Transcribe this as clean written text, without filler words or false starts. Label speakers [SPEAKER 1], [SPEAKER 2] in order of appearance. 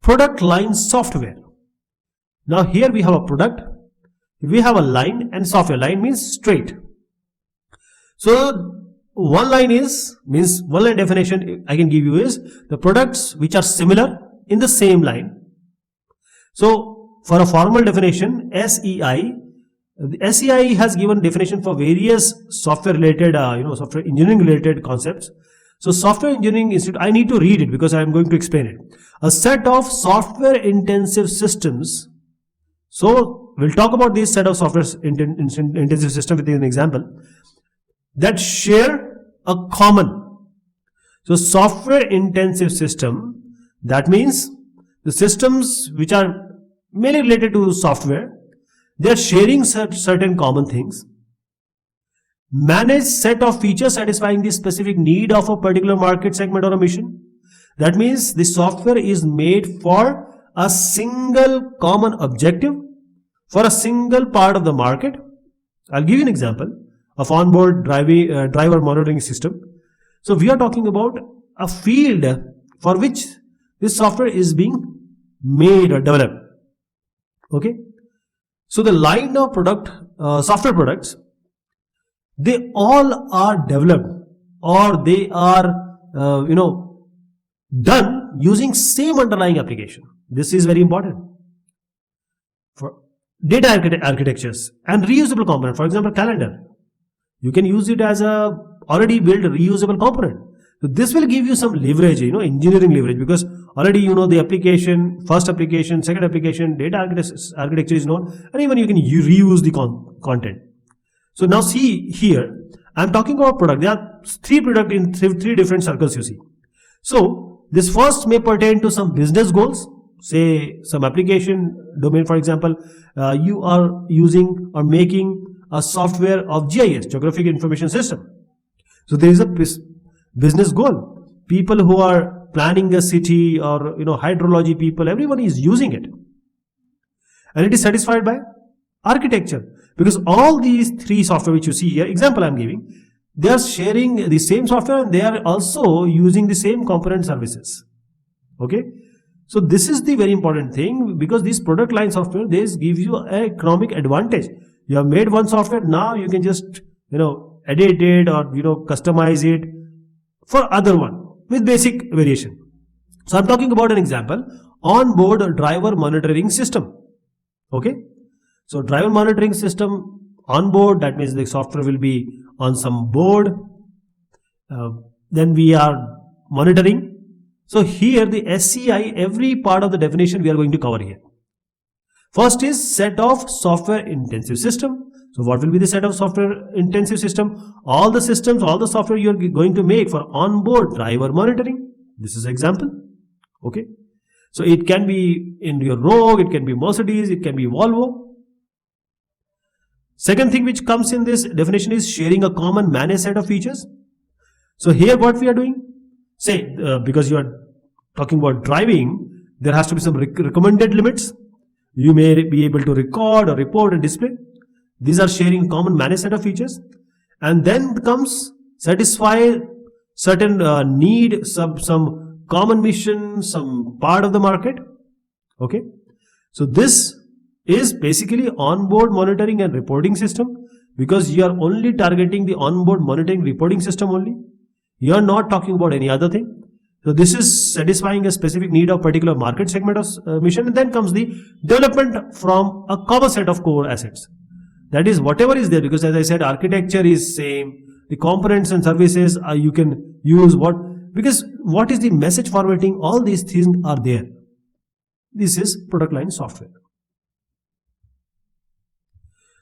[SPEAKER 1] product line software. Now here we have a product, we have a line, and software. Line means straight. So one line means one line definition I can give you is the products which are similar in the same line. So for a formal definition, SEI, the SEI has given definition for various software related, software engineering related concepts. So Software Engineering Institute, I need to read it because I am going to explain it. A set of software intensive systems. So we'll talk about this set of software intensive system with an example that share a common. So software intensive system, that means the systems which are mainly related to software, they are sharing certain common things. Manage set of features satisfying the specific need of a particular market segment or a mission. That means the software is made for a single common objective for a single part of the market. I'll give you an example of onboard driver monitoring system. So we are talking about a field for which this software is being made or developed. Okay. So the line of software products, they all are developed or they are, done using same underlying application. This is very important. For data architectures and reusable component, for example, calendar, you can use it as a already built reusable component. So this will give you some leverage, engineering leverage, because already the application, first application, second application, data architecture is known, and even you can reuse the content. So now see here, I'm talking about product. There are three products in three different circles you see. So this first may pertain to some business goals, say some application domain, for example, you are using or making a software of GIS, Geographic Information System. So there is a business goal. People who are planning a city or hydrology people, everyone is using it. And it is satisfied by architecture. Because all these three software which you see here, example I am giving, they are sharing the same software and they are also using the same component services. Okay. So this is the very important thing, because this product line software, this gives you an economic advantage. You have made one software, now you can just edit it or customize it for other one with basic variation. So I'm talking about an example, onboard driver monitoring system. Okay. So driver monitoring system on board, that means the software will be on some board. Then we are monitoring. So here the SCI, every part of the definition we are going to cover here. First is set of software intensive system. So what will be the set of software intensive system? All the systems, all the software you are going to make for onboard driver monitoring. This is example. Okay. So it can be in your Rogue, it can be Mercedes, it can be Volvo. Second thing which comes in this definition is sharing a common managed set of features. So here what we are doing, say because you are talking about driving, there has to be some recommended limits. You may be able to record or report and display. These are sharing common managed set of features. And then comes satisfy certain need, some common mission, some part of the market. Okay. So this is basically onboard monitoring and reporting system, because you are only targeting the onboard monitoring reporting system only. You are not talking about any other thing. So this is satisfying a specific need of particular market segment of mission. And then comes the development from a common set of core assets. That is whatever is there, because as I said, architecture is same. The components and services you can use because what is the message formatting, all these things are there. This is product line software.